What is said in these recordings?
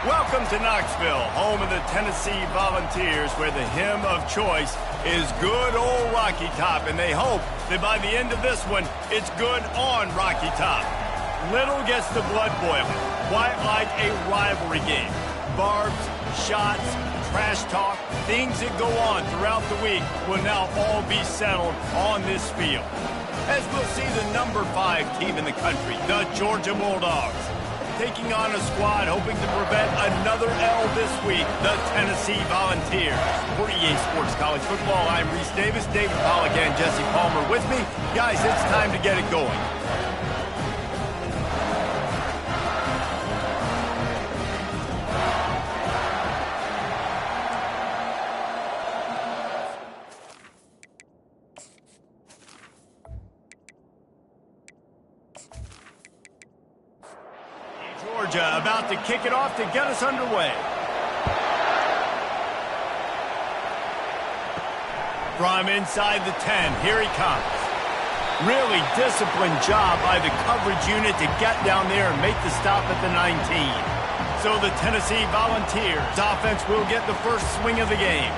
Welcome to Knoxville, home of the Tennessee Volunteers, where the hymn of choice is good old Rocky Top, and they hope that by the end of this one, it's good on Rocky Top. Little gets the blood boiling, quite like a rivalry game. Barbs, shots, trash talk, things that go on throughout the week will now all be settled on this field. As we'll see the number 5 team in the country, the Georgia Bulldogs, taking on a squad hoping to prevent another L this week, the Tennessee Volunteers. For EA Sports College Football, I'm Reese Davis, David Pollack, and Jesse Palmer with me. Guys, it's time to get it going. Georgia about to kick it off to get us underway. From inside the 10, here he comes. Really disciplined job by the coverage unit to get down there and make the stop at the 19. So the Tennessee Volunteers offense will get the first swing of the game.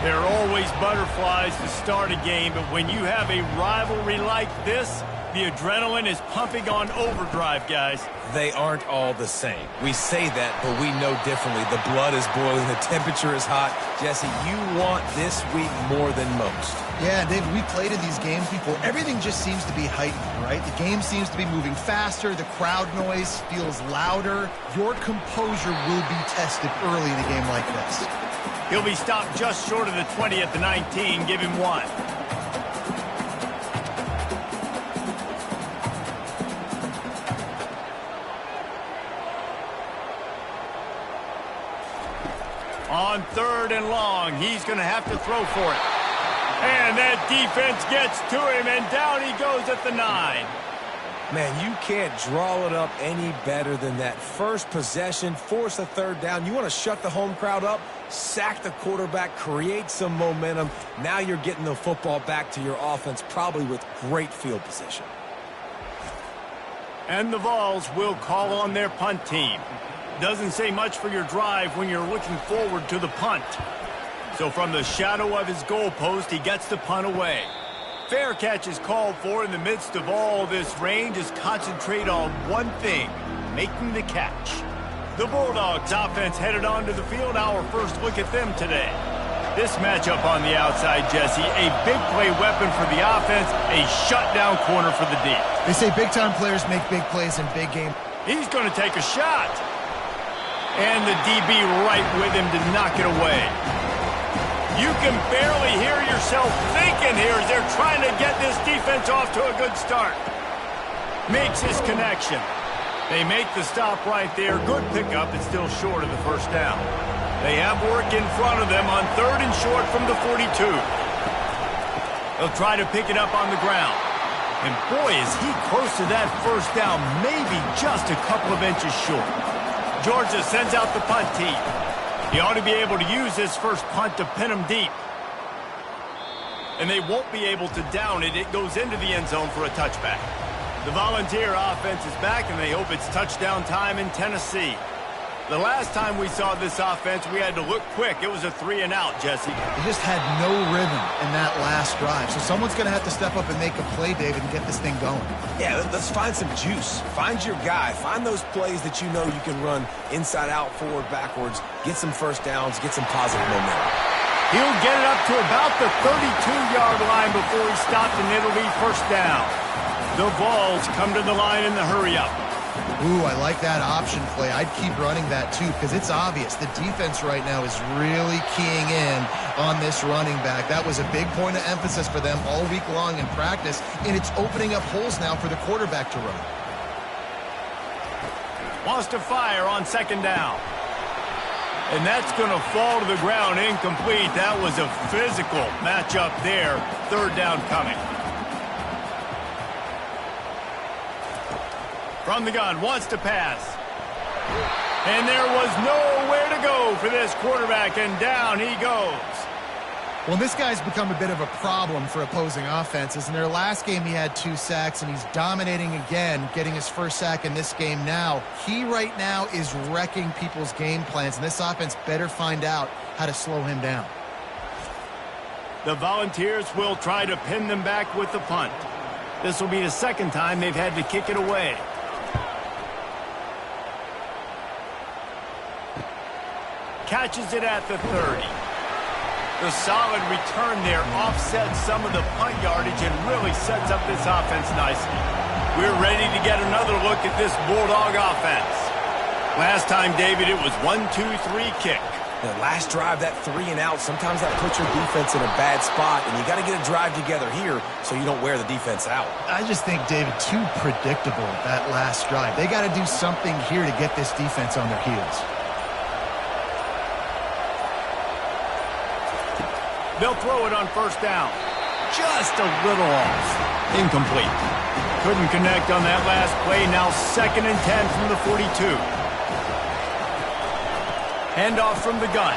There are always butterflies to start a game, but when you have a rivalry like this, the adrenaline is pumping on overdrive, guys. They aren't all the same. We say that, but we know differently. The blood is boiling. The temperature is hot. Jesse, you want this week more than most. Yeah, Dave, we played in these games before. Everything just seems to be heightened, right? The game seems to be moving faster. The crowd noise feels louder. Your composure will be tested early in a game like this. He'll be stopped just short of the 20 at the 19. Give him one. On 3rd and long, he's going to have to throw for it. And that defense gets to him, and down he goes at the 9. Man, you can't draw it up any better than that. First possession, force a 3rd down. You want to shut the home crowd up, sack the quarterback, create some momentum. Now you're getting the football back to your offense, probably with great field position. And the Vols will call on their punt team. Doesn't say much for your drive when you're looking forward to the punt. So from the shadow of his goalpost, he gets the punt away. Fair catch is called for in the midst of all this rain. Just concentrate on one thing, making the catch. The Bulldogs offense headed onto the field. Our first look at them today. This matchup on the outside, Jesse, a big play weapon for the offense, a shutdown corner for the D. They say big-time players make big plays in big games. He's going to take a shot. And the DB right with him to knock it away. You can barely hear yourself thinking here as they're trying to get this defense off to a good start. Makes his connection. They make the stop right there. Good pickup. It's still short of the first down. They have work in front of them on 3rd and short from the 42. They'll try to pick it up on the ground. And boy, is he close to that first down, maybe just a couple of inches short. Georgia sends out the punt team. He ought to be able to use this first punt to pin him deep. And they won't be able to down it. It goes into the end zone for a touchback. The Volunteer offense is back, and they hope it's touchdown time in Tennessee. The last time we saw this offense, we had to look quick. It was a 3-and-out, Jesse. They just had no rhythm in that last drive. So someone's going to have to step up and make a play, David, and get this thing going. Yeah, let's find some juice. Find your guy. Find those plays that you know you can run inside out, forward, backwards. Get some first downs. Get some positive momentum. He'll get it up to about the 32-yard line before he's stopped, and it'll be first down. The Vols come to the line in the hurry-up. Ooh, I like that option play. I'd keep running that, too, because it's obvious. The defense right now is really keying in on this running back. That was a big point of emphasis for them all week long in practice, and it's opening up holes now for the quarterback to run. Wants to fire on 2nd down. And that's going to fall to the ground incomplete. That was a physical matchup there. 3rd down coming. From the gun, wants to pass. And there was nowhere to go for this quarterback, and down he goes. Well, this guy's become a bit of a problem for opposing offenses. In their last game, he had 2 sacks, and he's dominating again, getting his first sack in this game now. He right now is wrecking people's game plans, and this offense better find out how to slow him down. The Volunteers will try to pin them back with the punt. This will be the second time they've had to kick it away. Catches it at the 30. The solid return there offsets some of the punt yardage and really sets up this offense nicely. We're ready to get another look at this Bulldog offense. Last time, David, it was 1-2-3 kick. The last drive, that 3 and out, sometimes that puts your defense in a bad spot, and you got to get a drive together here so you don't wear the defense out. I just think, David, too predictable that last drive. They got to do something here to get this defense on their heels. They'll throw it on first down. Just a little off. Incomplete. Couldn't connect on that last play. Now 2nd and 10 from the 42. Handoff from the gun.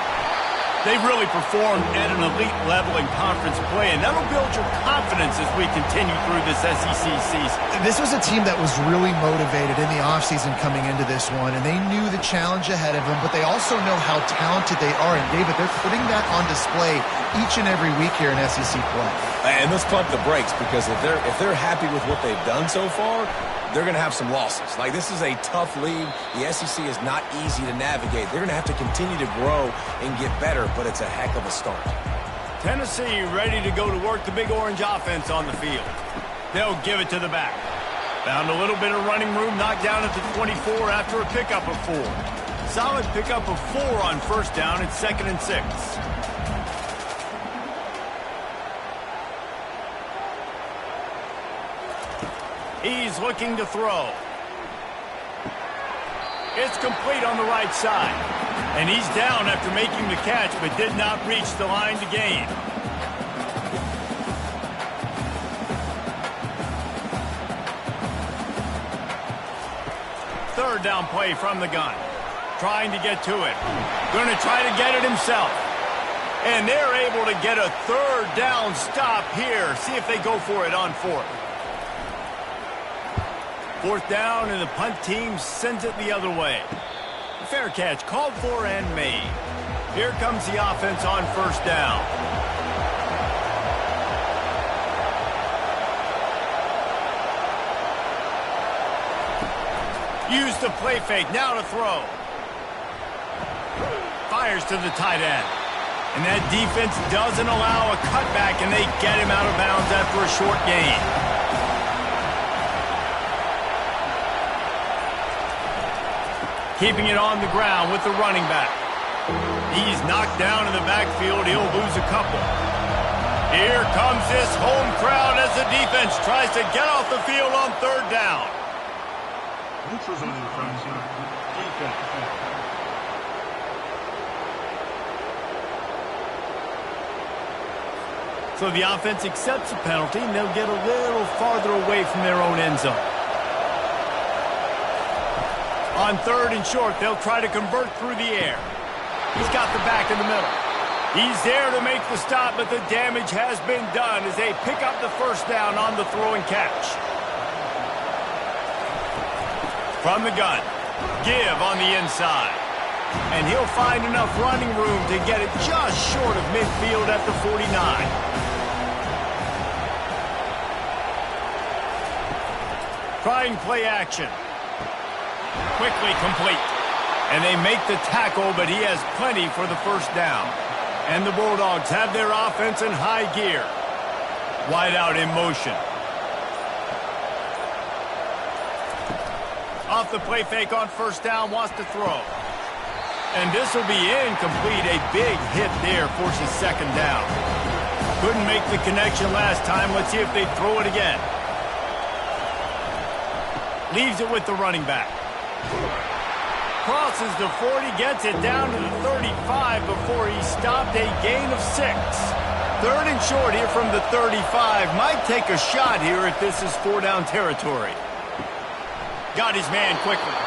They've really performed at an elite level in conference play, and that'll build your confidence as we continue through this SEC season. This was a team that was really motivated in the offseason coming into this one, and they knew the challenge ahead of them, but they also know how talented they are. And, David, they're putting that on display each and every week here in SEC play. And let's pump the brakes, because if they're happy with what they've done so far, they're going to have some losses. Like, this is a tough league. The SEC is not easy to navigate. They're going to have to continue to grow and get better, but it's a heck of a start. Tennessee ready to go to work the Big Orange offense on the field. They'll give it to the back. Found a little bit of running room, knocked down at the 24 after a pickup of 4. Solid pickup of 4 on first down. It's 2nd and 6. He's looking to throw. It's complete on the right side. And he's down after making the catch, but did not reach the line to gain. Third down play from the gun. Trying to get to it. Going to try to get it himself. And they're able to get a 3rd down stop here. See if they go for it on 4th. 4th down, and the punt team sends it the other way. Fair catch called for and made. Here comes the offense on first down. Use the play fake, now to throw. Fires to the tight end. And that defense doesn't allow a cutback, and they get him out of bounds after a short gain. Keeping it on the ground with the running back. He's knocked down in the backfield. He'll lose a couple. Here comes this home crowd as the defense tries to get off the field on 3rd down. Neutral zone infraction. Defense. So the offense accepts the penalty, and they'll get a little farther away from their own end zone. On 3rd and short, they'll try to convert through the air. He's got the back in the middle. He's there to make the stop, but the damage has been done as they pick up the first down on the throw and catch. From the gun, give on the inside. And he'll find enough running room to get it just short of midfield at the 49. Trying play action. Quickly complete. And they make the tackle, but he has plenty for the first down. And the Bulldogs have their offense in high gear. Wide out in motion. Off the play fake on first down, wants to throw. And this will be incomplete. A big hit there forces 2nd down. Couldn't make the connection last time. Let's see if they throw it again. Leaves it with the running back. Crosses the 40, gets it down to the 35 before he stopped. A gain of 6. 3rd and short here from the 35. Might take a shot here if this is 4-down territory. Got his man quickly.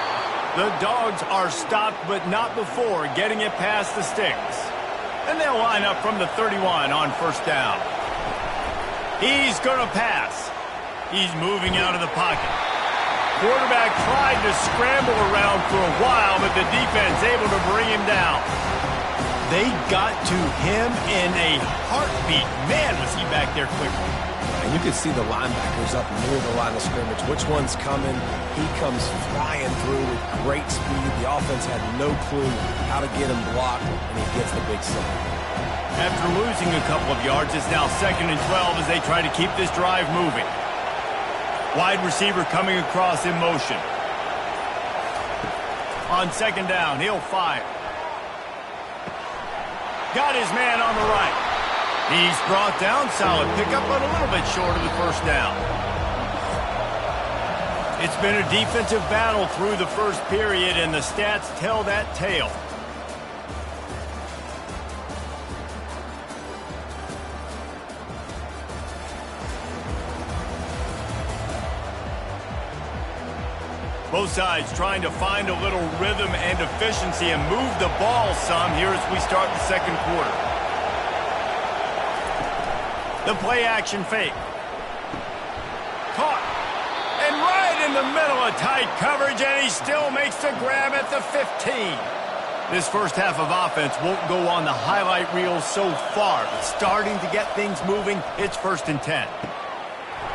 The Dogs are stopped, but not before getting it past the sticks. And they'll line up from the 31 on first down. He's going to pass. He's moving out of the pocket. Quarterback tried to scramble around for a while, but the defense able to bring him down. They got to him in a heartbeat. Man, was he back there quickly. And you can see the linebackers up near the line of scrimmage. Which one's coming? He comes flying through with great speed. The offense had no clue how to get him blocked, and he gets the big sack. After losing a couple of yards, it's now 2nd and 12 as they try to keep this drive moving. Wide receiver coming across in motion. On 2nd down, he'll fire. Got his man on the right. He's brought down. Solid pickup, but a little bit short of the first down. It's been a defensive battle through the first period, and the stats tell that tale. Both sides trying to find a little rhythm and efficiency and move the ball some here as we start the second quarter. The play action fake. Caught. And right in the middle of tight coverage, and he still makes the grab at the 15. This first half of offense won't go on the highlight reel so far, but starting to get things moving, it's 1st and 10.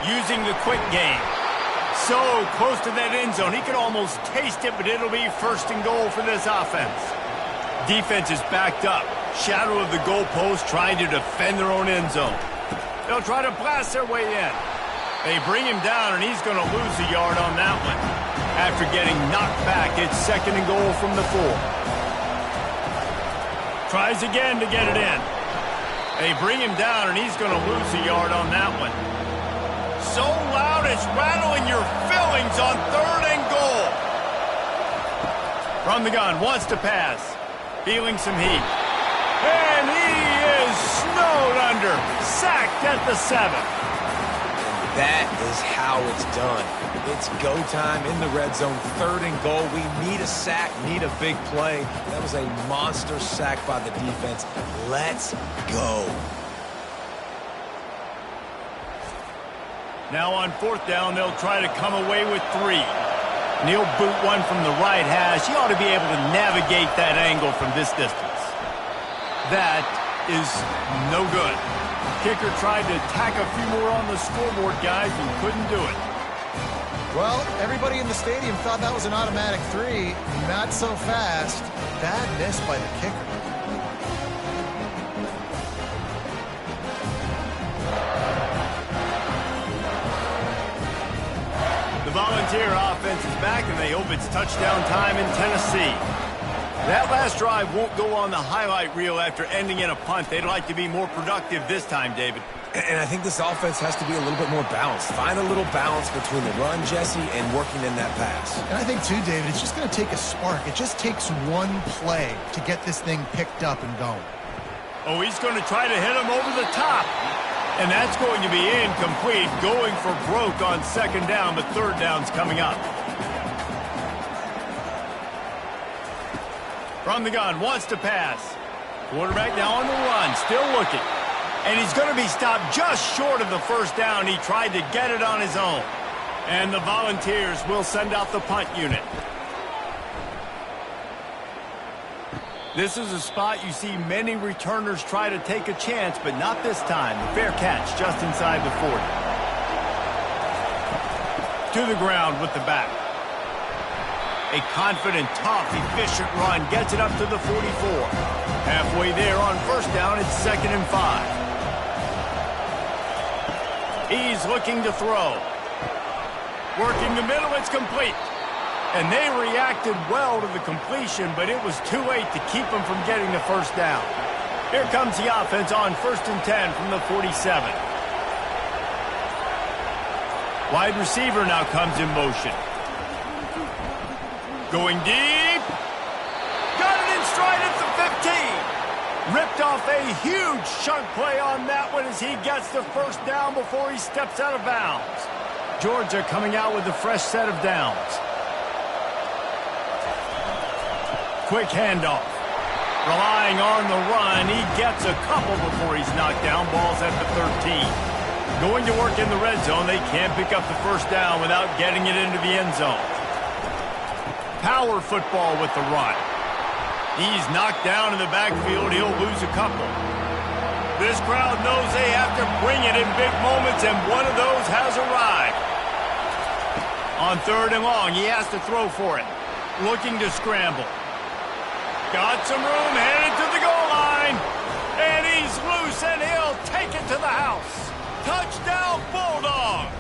Using the quick game. So close to that end zone, he could almost taste it, but it'll be 1st and goal for this offense. Defense is backed up. Shadow of the goalpost trying to defend their own end zone. They'll try to blast their way in. They bring him down, and he's going to lose a yard on that one. After getting knocked back, it's 2nd and goal from the 4. Tries again to get it in. They bring him down, and he's going to lose a yard on that one. So loud it's rattling your fillings on 3rd and goal. From the gun, wants to pass. Feeling some heat. And he is snowed under. Sacked at the 7. That is how it's done. It's go time in the red zone. 3rd and goal. We need a sack, need a big play. That was a monster sack by the defense. Let's go. Now on 4th down, they'll try to come away with 3. And he'll boot one from the right hash. He ought to be able to navigate that angle from this distance. That is no good. Kicker tried to tack a few more on the scoreboard, guys, and couldn't do it. Well, everybody in the stadium thought that was an automatic 3. Not so fast. Bad miss by the kicker. Volunteer offense is back, and they hope it's touchdown time in Tennessee. That last drive won't go on the highlight reel after ending in a punt. They'd like to be more productive this time, David. And I think this offense has to be a little bit more balanced. Find a little balance between the run, Jesse, and working in that pass. And I think, too, David, it's just going to take a spark. It just takes one play to get this thing picked up and going. Oh, he's going to try to hit him over the top. And that's going to be incomplete, going for broke on 2nd down, but 3rd down's coming up. From the gun, wants to pass. Quarterback now on the run, still looking. And he's going to be stopped just short of the 1st down. He tried to get it on his own. And the Volunteers will send out the punt unit. This is a spot you see many returners try to take a chance, but not this time. The fair catch just inside the 40. To the ground with the back. A confident, tough, efficient run gets it up to the 44. Halfway there on 1st down, it's 2nd and 5. He's looking to throw. Working the middle, it's complete. And they reacted well to the completion, but it was too late to keep them from getting the 1st down. Here comes the offense on 1st and 10 from the 47. Wide receiver now comes in motion. Going deep. Got it in stride at the 15. Ripped off a huge chunk play on that one as he gets the 1st down before he steps out of bounds. Georgia coming out with a fresh set of downs. Quick handoff. Relying on the run, he gets a couple before he's knocked down. Ball's at the 13. Going to work in the red zone, they can't pick up the first down without getting it into the end zone. Power football with the run. He's knocked down in the backfield. He'll lose a couple. This crowd knows they have to bring it in big moments, and one of those has arrived. On 3rd and long, he has to throw for it. Looking to scramble. Got some room, headed to the goal line. And he's loose, and he'll take it to the house. Touchdown, Bulldogs!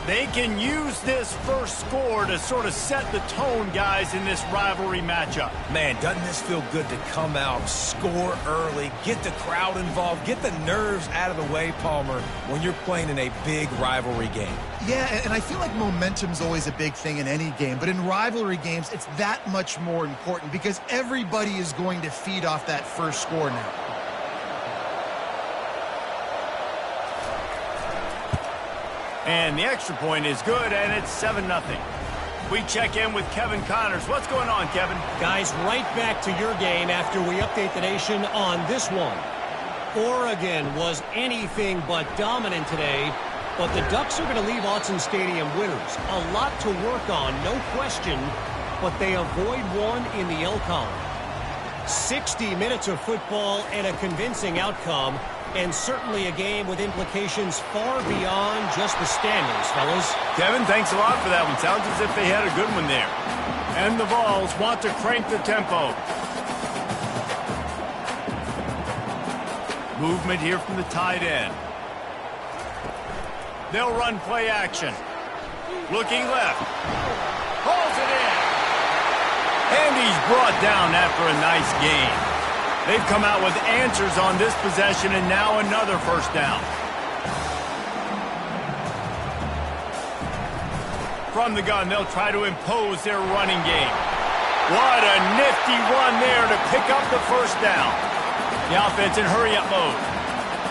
They can use this first score to sort of set the tone, guys, in this rivalry matchup. Man, doesn't this feel good to come out, score early, get the crowd involved, get the nerves out of the way, Palmer, when you're playing in a big rivalry game. Yeah, and I feel like momentum's always a big thing in any game, but in rivalry games, it's that much more important because everybody is going to feed off that first score now. And the extra point is good, and it's 7-0. We check in with Kevin Connors. What's going on, Kevin? Guys, right back to your game after we update the nation on this one. Oregon was anything but dominant today, but the Ducks are going to leave Autzen Stadium winners. A lot to work on, no question, but they avoid one in the L column. 60 minutes of football and a convincing outcome, and certainly a game with implications far beyond just the standings, fellas. Kevin, thanks a lot for that one. Sounds as if they had a good one there. And the Vols want to crank the tempo. Movement here from the tight end. They'll run play action. Looking left. Hauls it in. And he's brought down after a nice gain. They've come out with answers on this possession, and now another first down. From the gun, they'll try to impose their running game. What a nifty run there to pick up the first down. The offense in hurry-up mode.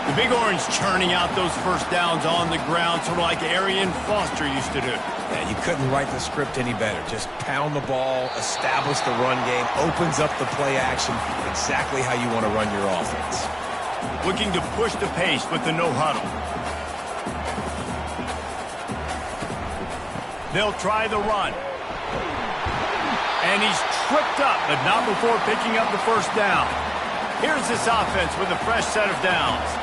The Big Orange churning out those first downs on the ground, sort of like Arian Foster used to do. Yeah, you couldn't write the script any better. Just pound the ball, establish the run game, opens up the play action, exactly how you want to run your offense. Looking to push the pace with the no huddle. They'll try the run. And he's tripped up, but not before picking up the first down. Here's this offense with a fresh set of downs.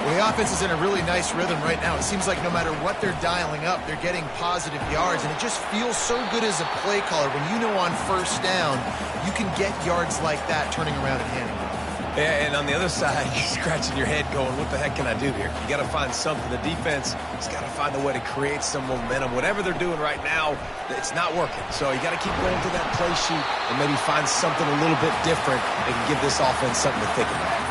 Well, the offense is in a really nice rhythm right now. It seems like no matter what they're dialing up, they're getting positive yards, and it just feels so good as a play caller when you know on first down you can get yards like that turning around and handing it. Yeah, and on the other side, you're scratching your head going, what the heck can I do here? You got to find something. The defense has got to find a way to create some momentum. Whatever they're doing right now, it's not working. So you got to keep going to that play sheet and maybe find something a little bit different that can give this offense something to think about.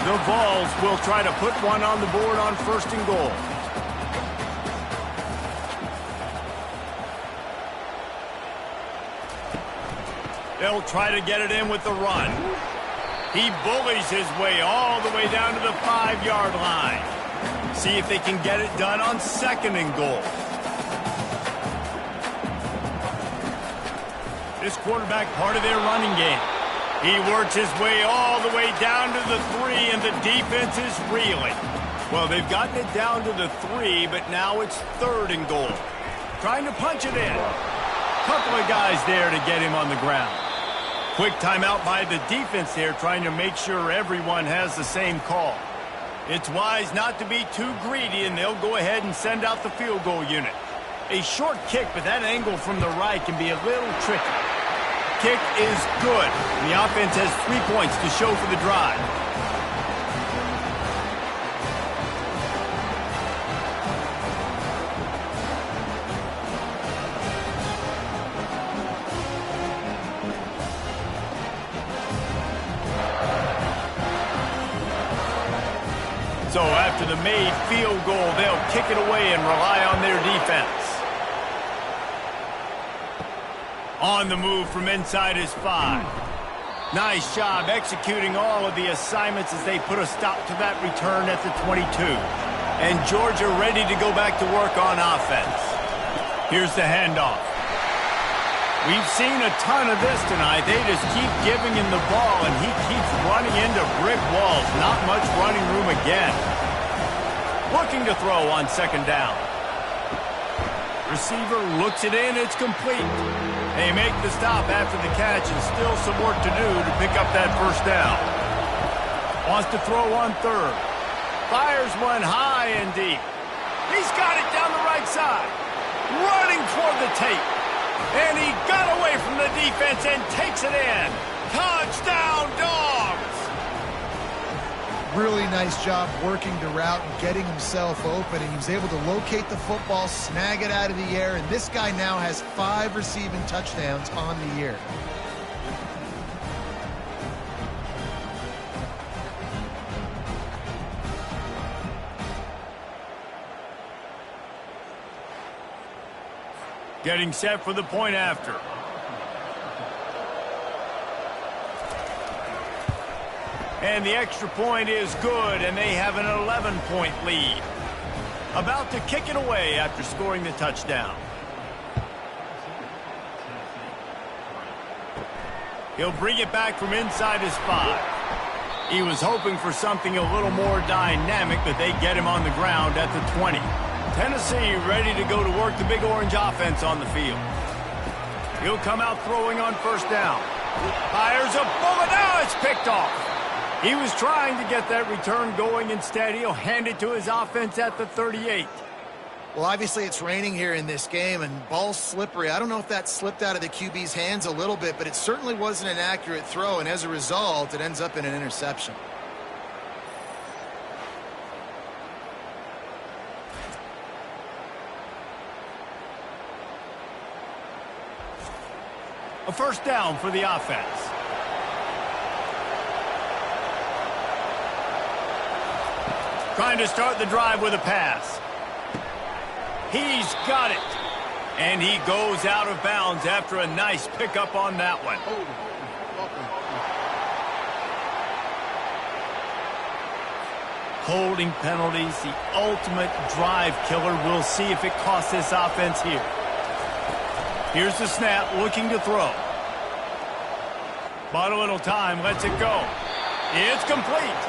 The Vols will try to put one on the board on 1st and goal. They'll try to get it in with the run. He bullies his way all the way down to the 5-yard line. See if they can get it done on 2nd and goal. This quarterback part of their running game. He works his way all the way down to the 3, and the defense is reeling. Well, they've gotten it down to the 3, but now it's 3rd and goal. Trying to punch it in. Couple of guys there to get him on the ground. Quick timeout by the defense there, trying to make sure everyone has the same call. It's wise not to be too greedy, and they'll go ahead and send out the field goal unit. A short kick, but that angle from the right can be a little tricky. Kick is good. And the offense has 3 points to show for the drive. So after the made field goal, they'll kick it away and rely on their defense. On the move from inside his 5. Nice job executing all of the assignments as they put a stop to that return at the 22. And Georgia ready to go back to work on offense. Here's the handoff. We've seen a ton of this tonight. They just keep giving him the ball, and he keeps running into brick walls. Not much running room again. Looking to throw on second down. Receiver looks it in. It's complete. They make the stop after the catch, and still some work to do to pick up that first down. Wants to throw on third. Fires one high and deep. He's got it down the right side. Running toward the tape. And he got away from the defense and takes it in. Touchdown, Dogs! Really nice job working the route and getting himself open. And he was able to locate the football, snag it out of the air. And this guy now has 5 receiving touchdowns on the year. Getting set for the point after. And the extra point is good, and they have an 11-point lead. About to kick it away after scoring the touchdown. He'll bring it back from inside his 5. He was hoping for something a little more dynamic, but they get him on the ground at the 20. Tennessee ready to go to work the Big Orange offense on the field. He'll come out throwing on first down. Fires a bullet. Now it's picked off. He was trying to get that return going. Instead, he'll hand it to his offense at the 38. Well, obviously it's raining here in this game, and ball's slippery. I don't know if that slipped out of the QB's hands a little bit, but it certainly wasn't an accurate throw, and as a result, it ends up in an interception. A first down for the offense. Trying to start the drive with a pass. He's got it. And he goes out of bounds after a nice pickup on that one. Holding penalties, the ultimate drive killer. We'll see if it costs this offense here. Here's the snap, looking to throw. Bought a little time, lets it go. It's complete.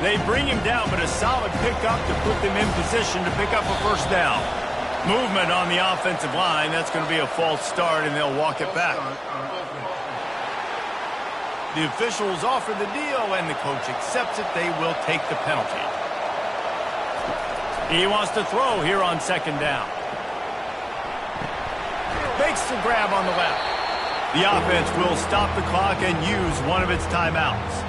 They bring him down, but a solid pickup to put them in position to pick up a first down. Movement on the offensive line. That's going to be a false start, and they'll walk it back. The officials offer the deal, and the coach accepts it. They will take the penalty. He wants to throw here on second down. Makes the grab on the left. The offense will stop the clock and use one of its timeouts.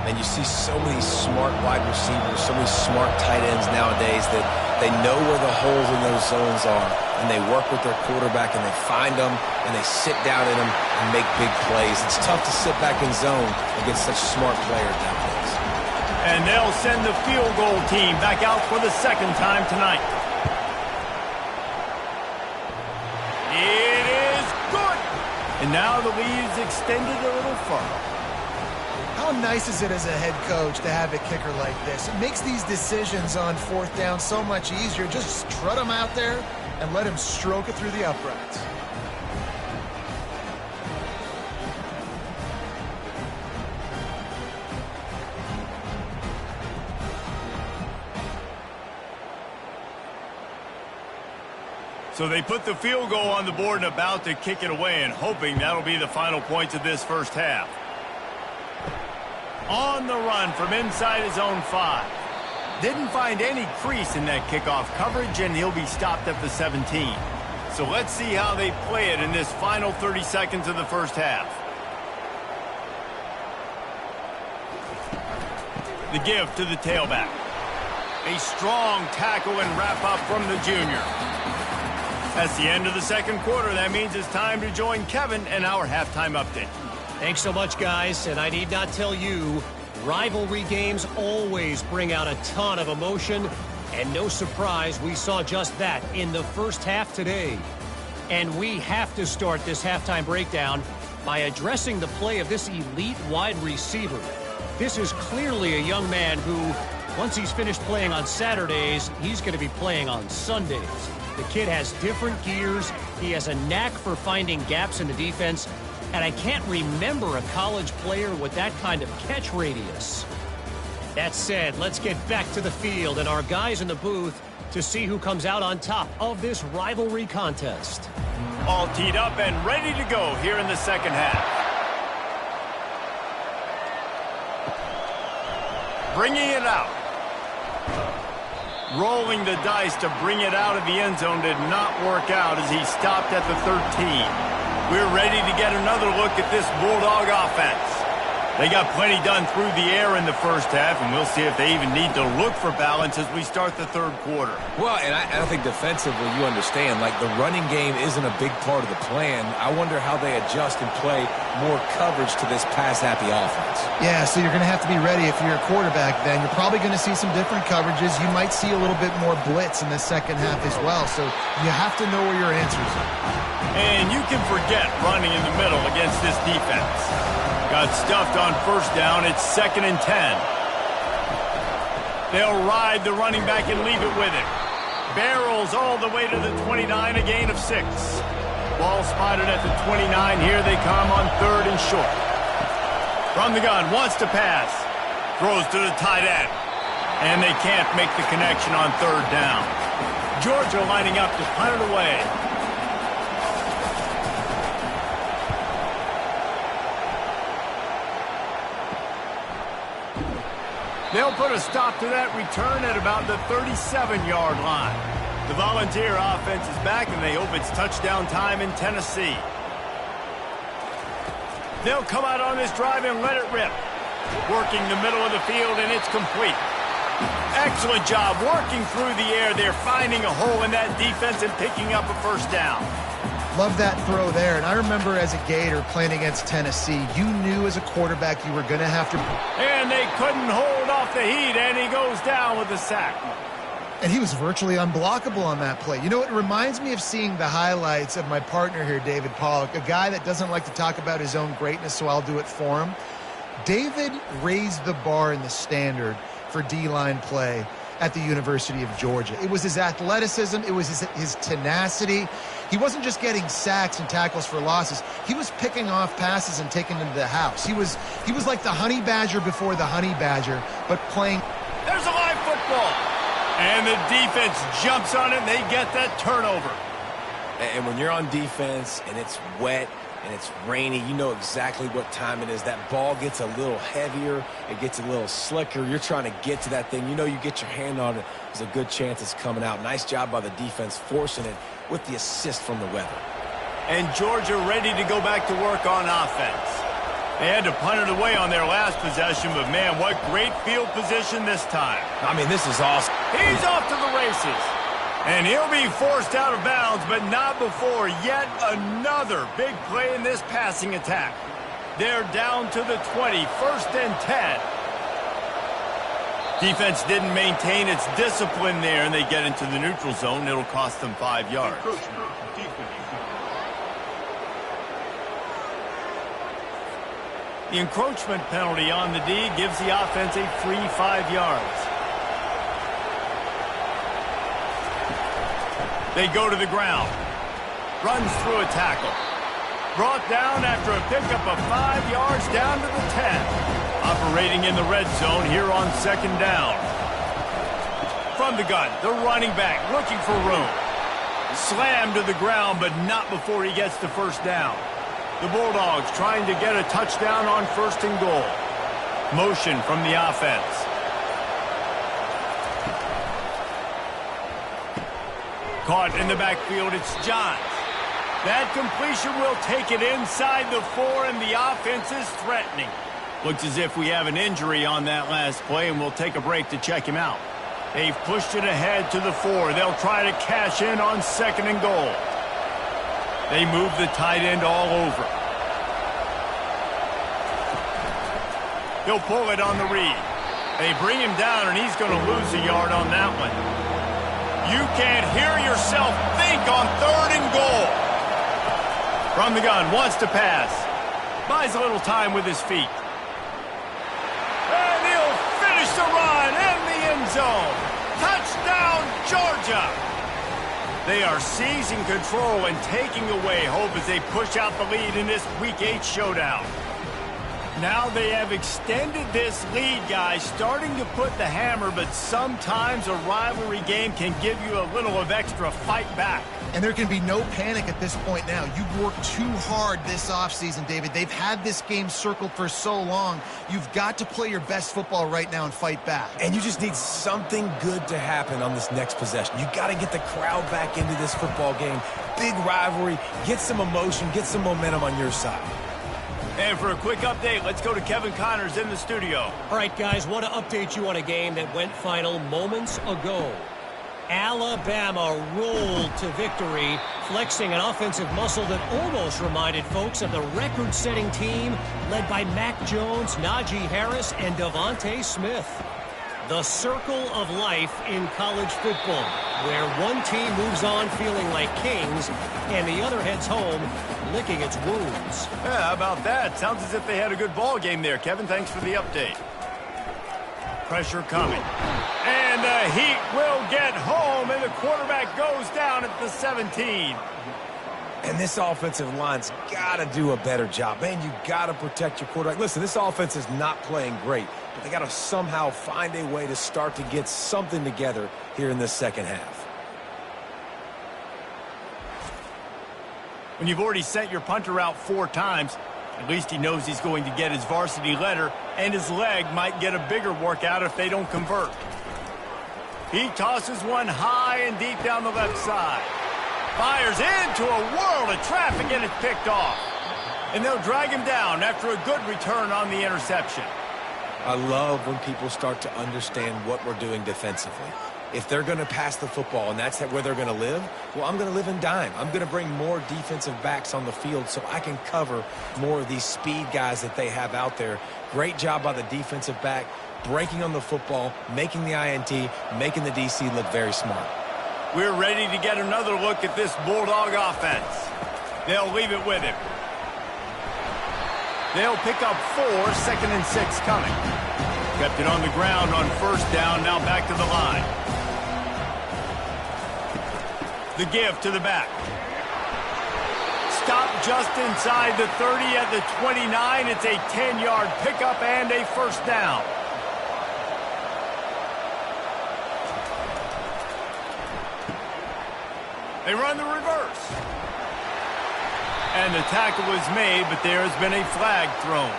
And you see so many smart wide receivers, so many smart tight ends nowadays that they know where the holes in those zones are, and they work with their quarterback, and they find them, and they sit down in them and make big plays. It's tough to sit back in zone against such smart players nowadays. And they'll send the field goal team back out for the second time tonight. It is good. And now the lead is extended a little further. How nice is it as a head coach to have a kicker like this? It makes these decisions on fourth down so much easier. Just strut him out there and let him stroke it through the uprights. So they put the field goal on the board and about to kick it away, and hoping that'll be the final points of this first half. On the run from inside his own 5. Didn't find any crease in that kickoff coverage, and he'll be stopped at the 17. So let's see how they play it in this final 30 seconds of the first half. The give to the tailback. A strong tackle and wrap up from the junior. That's the end of the second quarter. That means it's time to join Kevin and our halftime update. Thanks so much, guys. And I need not tell you, rivalry games always bring out a ton of emotion. And no surprise, we saw just that in the first half today. And we have to start this halftime breakdown by addressing the play of this elite wide receiver. This is clearly a young man who, once he's finished playing on Saturdays, he's going to be playing on Sundays. The kid has different gears. He has a knack for finding gaps in the defense, and I can't remember a college player with that kind of catch radius. That said, let's get back to the field and our guys in the booth to see who comes out on top of this rivalry contest. All teed up and ready to go here in the second half. Bringing it out. Rolling the dice to bring it out of the end zone did not work out as he stopped at the 13. We're ready to get another look at this Bulldog offense. They got plenty done through the air in the first half, and we'll see if they even need to look for balance as we start the third quarter. Well, and I think defensively, you understand, like the running game isn't a big part of the plan. I wonder how they adjust and play more coverage to this pass-happy offense. Yeah, so you're going to have to be ready if you're a quarterback then. You're probably going to see some different coverages. You might see a little bit more blitz in the second half as well, so you have to know where your answers are. And you can forget running in the middle against this defense. Got stuffed on first down. It's 2nd and 10. They'll ride the running back and leave it with him. Barrels all the way to the 29, a gain of 6. Ball spotted at the 29. Here they come on 3rd and short. From the gun, wants to pass. Throws to the tight end. And they can't make the connection on 3rd down. Georgia lining up to punt it away. They'll put a stop to that return at about the 37-yard line. The Volunteer offense is back, and they hope it's touchdown time in Tennessee. They'll come out on this drive and let it rip. Working the middle of the field, and it's complete. Excellent job working through the air. They're finding a hole in that defense and picking up a first down. Love that throw there. And I remember as a Gator playing against Tennessee, you knew as a quarterback you were going to have to... And they couldn't hold off the heat, and he goes down with the sack. And he was virtually unblockable on that play. You know, it reminds me of seeing the highlights of my partner here, David Pollock, a guy that doesn't like to talk about his own greatness, so I'll do it for him. David raised the bar in the standard for D-line play at the University of Georgia. It was his athleticism. It was his tenacity. He wasn't just getting sacks and tackles for losses. He was picking off passes and taking them to the house. He was like the honey badger before the honey badger, but playing. There's a live football. And the defense jumps on it, and they get that turnover. And when you're on defense and it's wet and it's rainy, you know exactly what time it is. That ball gets a little heavier. It gets a little slicker. You're trying to get to that thing. You know you get your hand on it. There's a good chance it's coming out. Nice job by the defense forcing it with the assist from the weather. And Georgia ready to go back to work on offense. They had to punt it away on their last possession, but man, what great field position this time. I mean, this is awesome. He's off to the races. And he'll be forced out of bounds, but not before yet another big play in this passing attack. They're down to the 20, 1st and 10. Defense didn't maintain its discipline there, and they get into the neutral zone. It'll cost them 5 yards. The encroachment penalty on the D gives the offense a free 5 yards. They go to the ground. Runs through a tackle. Brought down after a pickup of 5 yards down to the 10. Operating in the red zone here on 2nd down. From the gun, the running back looking for room. Slammed to the ground, but not before he gets to 1st down. The Bulldogs trying to get a touchdown on 1st and goal. Motion from the offense. Caught in the backfield, it's Johns. That completion will take it inside the 4, and the offense is threatening. Looks as if we have an injury on that last play, and we'll take a break to check him out. They've pushed it ahead to the 4. They'll try to cash in on 2nd and goal. They move the tight end all over. He'll pull it on the read. They bring him down, and he's going to lose a yard on that one. You can't hear yourself think on 3rd and goal. From the gun, wants to pass. Buys a little time with his feet. And he'll finish the run in the end zone. Touchdown, Georgia. They are seizing control and taking away hope as they push out the lead in this Week 8 showdown. Now they have extended this lead, guys, starting to put the hammer, but sometimes a rivalry game can give you a little of extra fight back. And there can be no panic at this point now. You've worked too hard this offseason, David. They've had this game circled for so long. You've got to play your best football right now and fight back. And you just need something good to happen on this next possession. You got to get the crowd back into this football game. Big rivalry. Get some emotion. Get some momentum on your side. And for a quick update, let's go to Kevin Connors in the studio. All right, guys, want to update you on a game that went final moments ago. Alabama rolled to victory, flexing an offensive muscle that almost reminded folks of the record-setting team led by Mac Jones, Najee Harris, and Devontae Smith. The circle of life in college football, where one team moves on feeling like kings and the other heads home licking its wounds. Yeah, how about that? Sounds as if they had a good ball game there. Kevin, thanks for the update. Pressure coming. And the Heat will get home, and the quarterback goes down at the 17. And this offensive line's got to do a better job. Man, you got to protect your quarterback. Listen, this offense is not playing great, but they got to somehow find a way to start to get something together here in this second half. When you've already sent your punter out 4 times, at least he knows he's going to get his varsity letter, and his leg might get a bigger workout if they don't convert. He tosses one high and deep down the left side. Fires into a world of traffic, and it's picked off. And they'll drag him down after a good return on the interception. I love when people start to understand what we're doing defensively. If they're going to pass the football and that's where they're going to live, well, I'm going to live in dime. I'm going to bring more defensive backs on the field so I can cover more of these speed guys that they have out there. Great job by the defensive back, breaking on the football, making the INT, making the DC look very smart. We're ready to get another look at this Bulldog offense. They'll leave it with him. They'll pick up 4, 2nd and 6 coming. Kept it on the ground on 1st down, now back to the line. The give to the back. Stop just inside the 30 at the 29. It's a 10-yard pickup and a 1st down. They run the reverse. And the tackle was made, but there has been a flag thrown.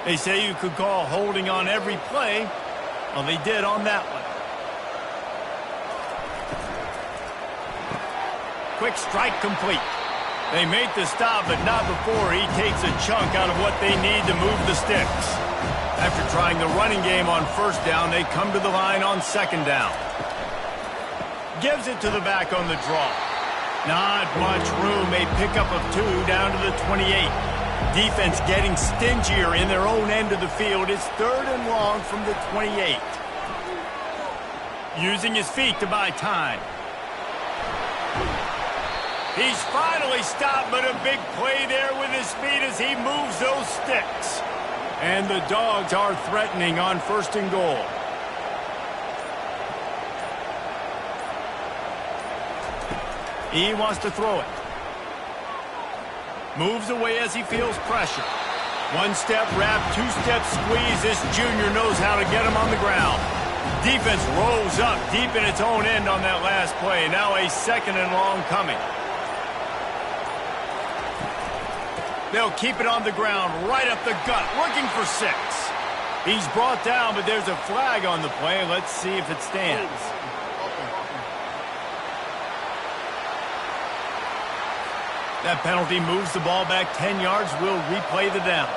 They say you could call holding on every play. Well, they did on that one. Quick strike complete. They make the stop, but not before he takes a chunk out of what they need to move the sticks. After trying the running game on 1st down, they come to the line on 2nd down. Gives it to the back on the draw. Not much room. A pickup of 2 down to the 28. Defense getting stingier in their own end of the field. It's 3rd and long from the 28. Using his feet to buy time. He's finally stopped, but a big play there with his feet as he moves those sticks. And the Dogs are threatening on 1st and goal. He wants to throw it. Moves away as he feels pressure. 1-step wrap, 2-step squeeze. This junior knows how to get him on the ground. Defense rolls up deep in its own end on that last play. Now a 2nd and long coming. They'll keep it on the ground, right up the gut, looking for 6. He's brought down, but there's a flag on the play. Let's see if it stands. That penalty moves the ball back 10 yards. We'll replay the down.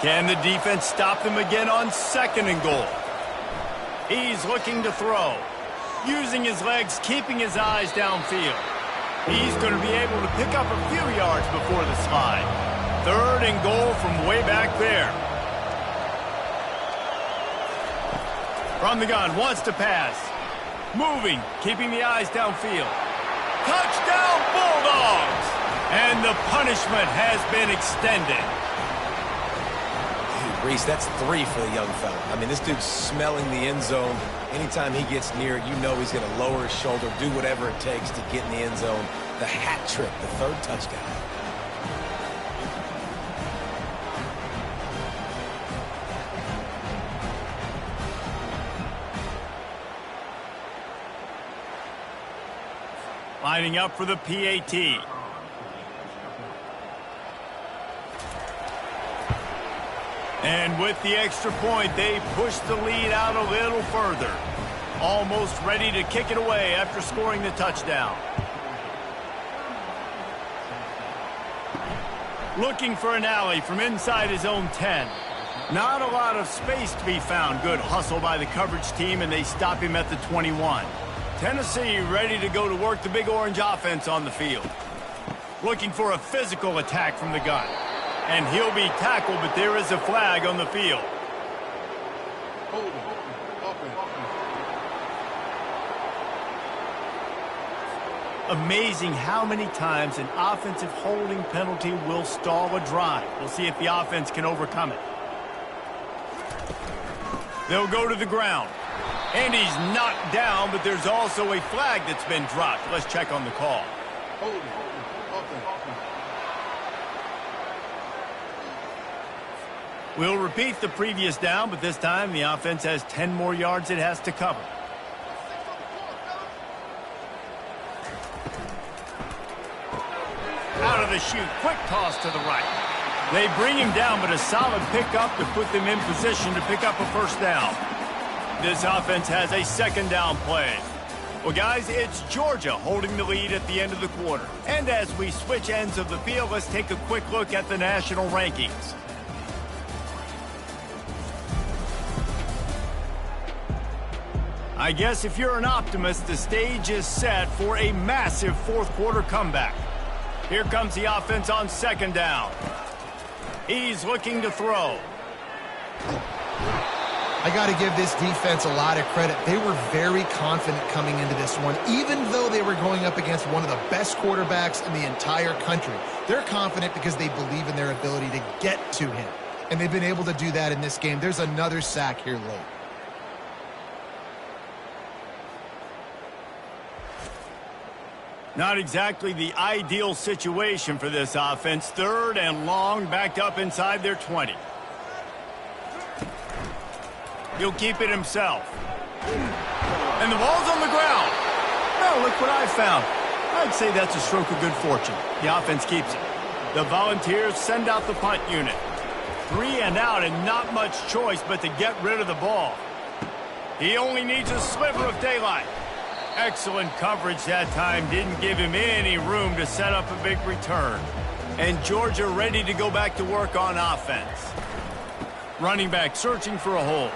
Can the defense stop them again on 2nd and goal? He's looking to throw. Using his legs, keeping his eyes downfield. He's going to be able to pick up a few yards before the slide. 3rd and goal from way back there. From the gun, wants to pass. Moving, keeping the eyes downfield. Touchdown, Bulldogs! And the punishment has been extended. Hey, Reese, that's 3 for the young fella. I mean, this dude's smelling the end zone. Anytime he gets near it, you know he's going to lower his shoulder, do whatever it takes to get in the end zone. The hat trick, the 3rd touchdown. Lining up for the PAT. And with the extra point, they push the lead out a little further. Almost ready to kick it away after scoring the touchdown. Looking for an alley from inside his own 10. Not a lot of space to be found. Good hustle by the coverage team, and they stop him at the 21. Tennessee ready to go to work the Big Orange offense on the field. Looking for a physical attack from the gun. And he'll be tackled, but there is a flag on the field. Amazing how many times an offensive holding penalty will stall a drive. We'll see if the offense can overcome it. They'll go to the ground. And he's knocked down, but there's also a flag that's been dropped. Let's check on the call. We'll repeat the previous down, but this time the offense has 10 more yards it has to cover. Out of the chute, quick toss to the right. They bring him down, but a solid pickup to put them in position to pick up a 1st down. This offense has a 2nd down play. Well, guys, it's Georgia holding the lead at the end of the quarter. And as we switch ends of the field, let's take a quick look at the national rankings. I guess if you're an optimist, the stage is set for a massive 4th quarter comeback. Here comes the offense on 2nd down. He's looking to throw. I got to give this defense a lot of credit. They were very confident coming into this one, even though they were going up against one of the best quarterbacks in the entire country. They're confident because they believe in their ability to get to him, and they've been able to do that in this game. There's another sack here late. Not exactly the ideal situation for this offense. 3rd and long, backed up inside their 20. He'll keep it himself. And the ball's on the ground. Oh, look what I found. I'd say that's a stroke of good fortune. The offense keeps it. The Volunteers send out the punt unit. 3 and out, and not much choice but to get rid of the ball. He only needs a sliver of daylight. Excellent coverage that time. Didn't give him any room to set up a big return. And Georgia ready to go back to work on offense. Running back searching for a hole.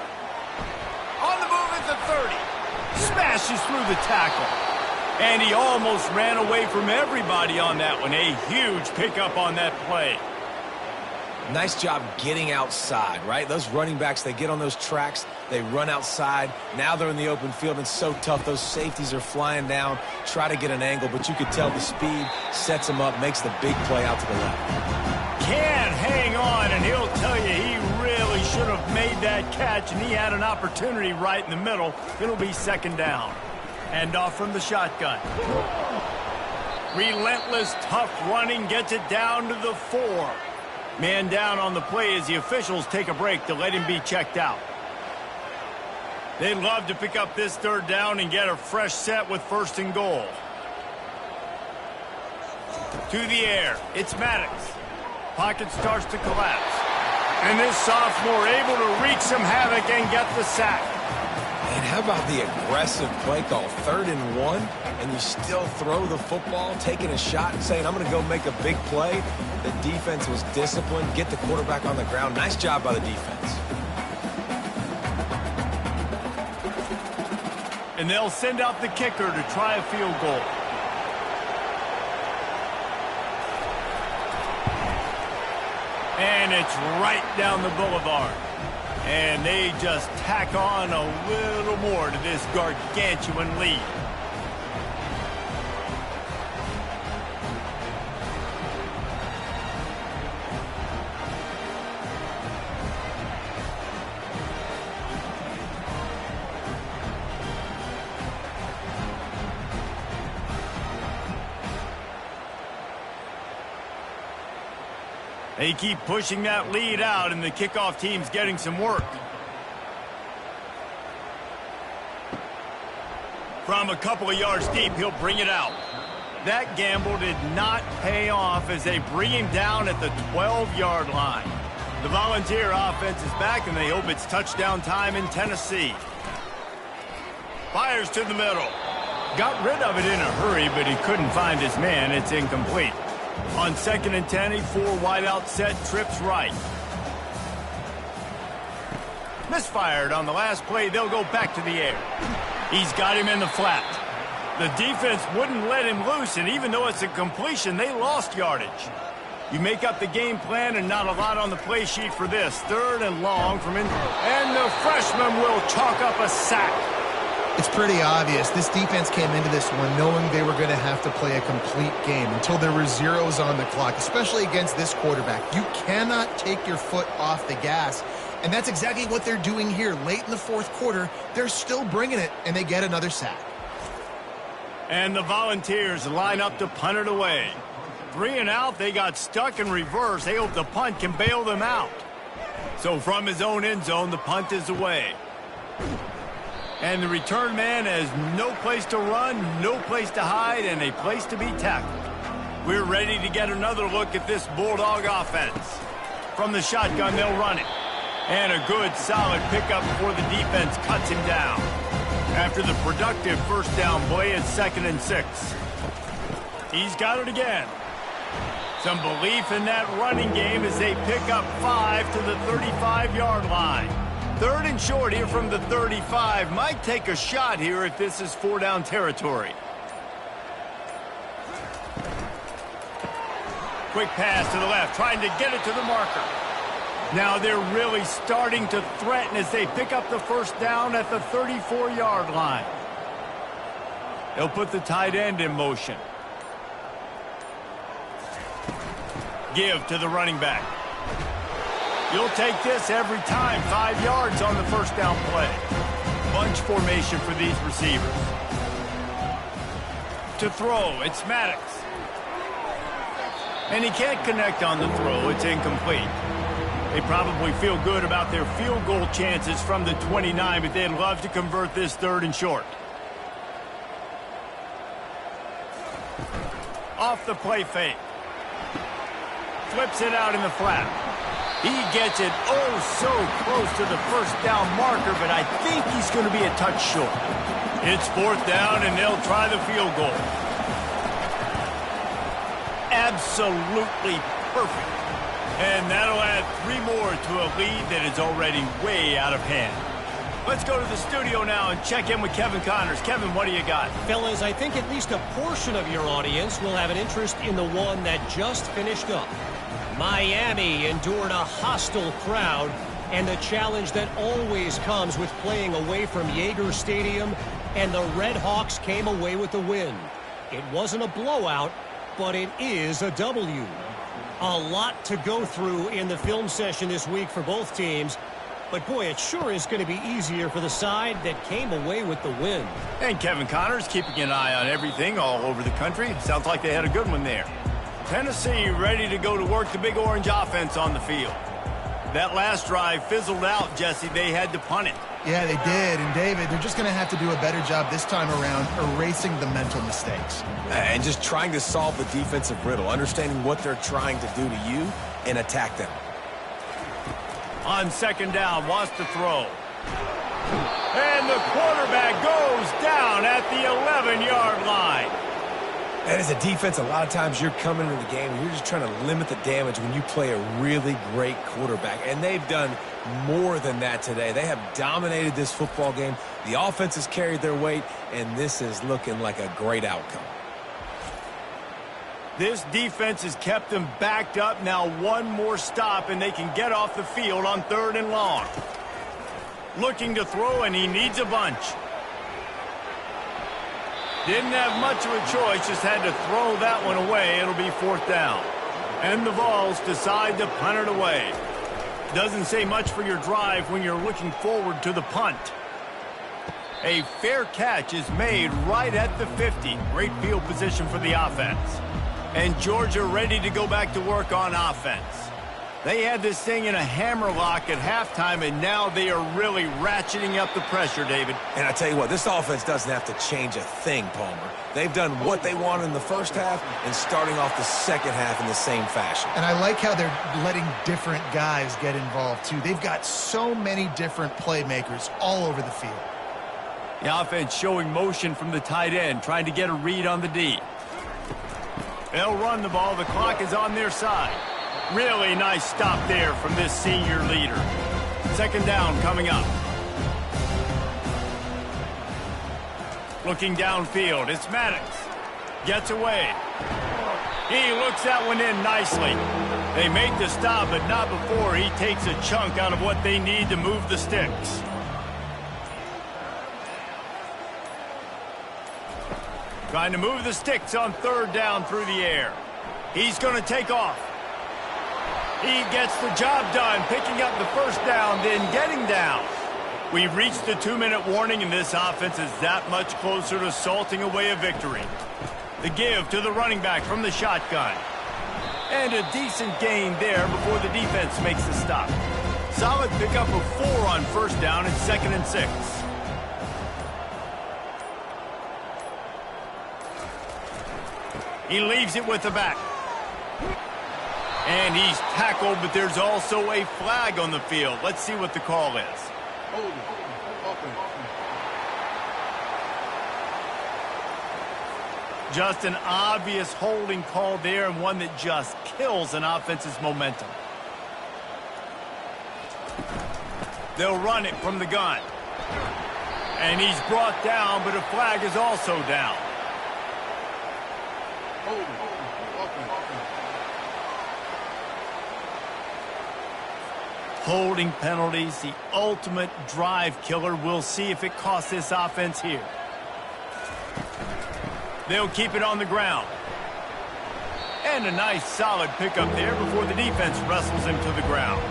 On the move at the 30. Smashes through the tackle. And he almost ran away from everybody on that one. A huge pickup on that play. Nice job getting outside, right? Those running backs, they get on those tracks, they run outside. Now they're in the open field, and it's so tough. Those safeties are flying down, try to get an angle, but you could tell the speed sets him up, makes the big play out to the left. Can't hang on, and he'll tell you he really should have made that catch, and he had an opportunity right in the middle. It'll be 2nd down. And off from the shotgun. Relentless, tough running, gets it down to the 4. Man down on the play as the officials take a break to let him be checked out. They'd love to pick up this 3rd down and get a fresh set with 1st and goal. To the air, it's Maddox. Pocket starts to collapse. And this sophomore able to wreak some havoc and get the sack. And how about the aggressive play call? 3rd and 1, and you still throw the football, taking a shot and saying, I'm going to go make a big play. The defense was disciplined, get the quarterback on the ground. Nice job by the defense. And they'll send out the kicker to try a field goal. And it's right down the boulevard. And they just tack on a little more to this gargantuan lead. They keep pushing that lead out, and the kickoff team's getting some work. From a couple of yards deep, he'll bring it out. That gamble did not pay off as they bring him down at the 12-yard line. The Volunteer offense is back, and they hope it's touchdown time in Tennessee. Fires to the middle. Got rid of it in a hurry, but he couldn't find his man. It's incomplete. On 2nd and 10, a 4-wideout set, trips right. Misfired on the last play. They'll go back to the air. He's got him in the flat. The defense wouldn't let him loose, and even though it's a completion, they lost yardage. You make up the game plan, and not a lot on the play sheet for this. 3rd and long from in, and the freshman will chalk up a sack. It's pretty obvious. This defense came into this one knowing they were going to have to play a complete game until there were zeros on the clock, especially against this quarterback. You cannot take your foot off the gas, and that's exactly what they're doing here. Late in the 4th quarter, they're still bringing it, and they get another sack. And the Volunteers line up to punt it away. 3 and out, they got stuck in reverse. They hope the punt can bail them out. So from his own end zone, the punt is away. And the return man has no place to run, no place to hide, and a place to be tackled. We're ready to get another look at this Bulldog offense. From the shotgun, they'll run it. And a good, solid pickup before the defense cuts him down. After the productive first down play, it's 2nd and 6. He's got it again. Some belief in that running game as they pick up 5 to the 35-yard line. 3rd and short here from the 35. Might take a shot here if this is 4-down territory. Quick pass to the left, trying to get it to the marker. Now they're really starting to threaten as they pick up the first down at the 34-yard line. They'll put the tight end in motion. Give to the running back. You'll take this every time. 5 yards on the first down play. Bunch formation for these receivers. To throw, it's Maddox. And he can't connect on the throw. It's incomplete. They probably feel good about their field goal chances from the 29, but they'd love to convert this 3rd and short. Off the play fake. Flips it out in the flat. He gets it so close to the first down marker, but I think he's going to be a touch short. It's 4th down, and they'll try the field goal. Absolutely perfect. And that'll add 3 more to a lead that is already way out of hand. Let's go to the studio now and check in with Kevin Connors. Kevin, what do you got? Fellas, I think at least a portion of your audience will have an interest in the one that just finished up. Miami endured a hostile crowd and the challenge that always comes with playing away from Yager Stadium, and the Red Hawks came away with the win. It wasn't a blowout, but it is a W. A lot to go through in the film session this week for both teams, but boy, it sure is going to be easier for the side that came away with the win. And Kevin Connors keeping an eye on everything all over the country. Sounds like they had a good one there. Tennessee ready to go to work the Big Orange offense on the field. That last drive fizzled out, Jesse. They had to punt it. Yeah, they did. And, David, they're just going to have to do a better job this time around erasing the mental mistakes. And just trying to solve the defensive riddle, understanding what they're trying to do to you and attack them. On 2nd down, wants to throw. And the quarterback goes down at the 11-yard line. And as a defense, a lot of times you're coming into the game and you're just trying to limit the damage when you play a really great quarterback. And they've done more than that today. They have dominated this football game. The offense has carried their weight, and this is looking like a great outcome. This defense has kept them backed up. Now 1 more stop, and they can get off the field on 3rd and long. Looking to throw, and he needs a bunch. Didn't have much of a choice, just had to throw that one away. It'll be 4th down. And the Vols decide to punt it away. Doesn't say much for your drive when you're looking forward to the punt. A fair catch is made right at the 50. Great field position for the offense. And Georgia ready to go back to work on offense. They had this thing in a hammerlock at halftime, and now they are really ratcheting up the pressure, David. And I tell you what, this offense doesn't have to change a thing, Palmer. They've done what they wanted in the first half and starting off the second half in the same fashion. And I like how they're letting different guys get involved, too. They've got so many different playmakers all over the field. The offense showing motion from the tight end, trying to get a read on the D. They'll run the ball. The clock is on their side. Really nice stop there from this senior leader. Second down coming up. Looking downfield, it's Maddox. Gets away. He looks that one in nicely. They make the stop, but not before he takes a chunk out of what they need to move the sticks. Trying to move the sticks on third down through the air. He's going to take off. He gets the job done, picking up the first down, then getting down. We've reached the 2-minute warning, and this offense is that much closer to salting away a victory. The give to the running back from the shotgun. And a decent gain there before the defense makes the stop. Solid pickup of 4 on first down and 2nd and 6. He leaves it with the back. And he's tackled, but there's also a flag on the field. Let's see what the call is. Just an obvious holding call there, and one that just kills an offense's momentum. They'll run it from the gun. And he's brought down, but a flag is also down. Holding penalties, the ultimate drive killer. We'll see if it costs this offense here. They'll keep it on the ground. And a nice solid pickup there before the defense wrestles him to the ground.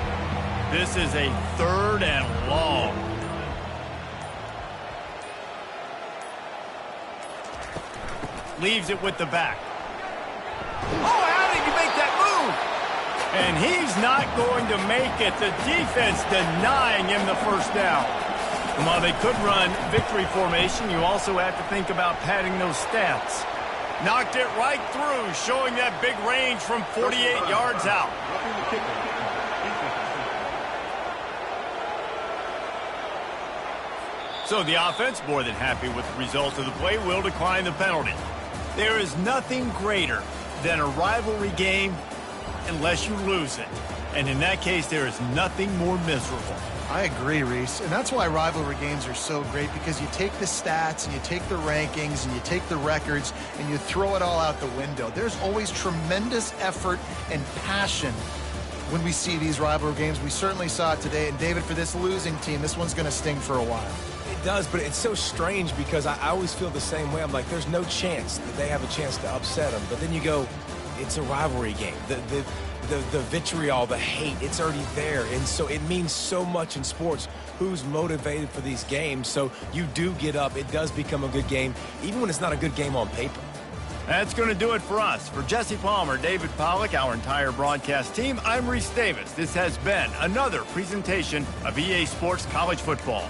This is a 3rd and long. Leaves it with the back. Oh, how did he make that move? And he's not going to make it. The defense denying him the first down. And while they could run victory formation, you also have to think about padding those stats. Knocked it right through, showing that big range from 48 yards out. So the offense, more than happy with the result of the play, will decline the penalty. There is nothing greater than a rivalry game unless you lose it. And in that case, there is nothing more miserable. I agree, Reese. And that's why rivalry games are so great, because you take the stats and you take the rankings and you take the records and you throw it all out the window. There's always tremendous effort and passion when we see these rivalry games. We certainly saw it today. And, David, for this losing team, this one's going to sting for a while. It does, but it's so strange because I always feel the same way. I'm like, there's no chance that they have a chance to upset them. But then you go, it's a rivalry game. The vitriol, the hate, it's already there. And so it means so much in sports who's motivated for these games. So you do get up. It does become a good game, even when it's not a good game on paper. That's going to do it for us. For Jesse Palmer, David Pollack, our entire broadcast team, I'm Reese Davis. This has been another presentation of EA Sports College Football.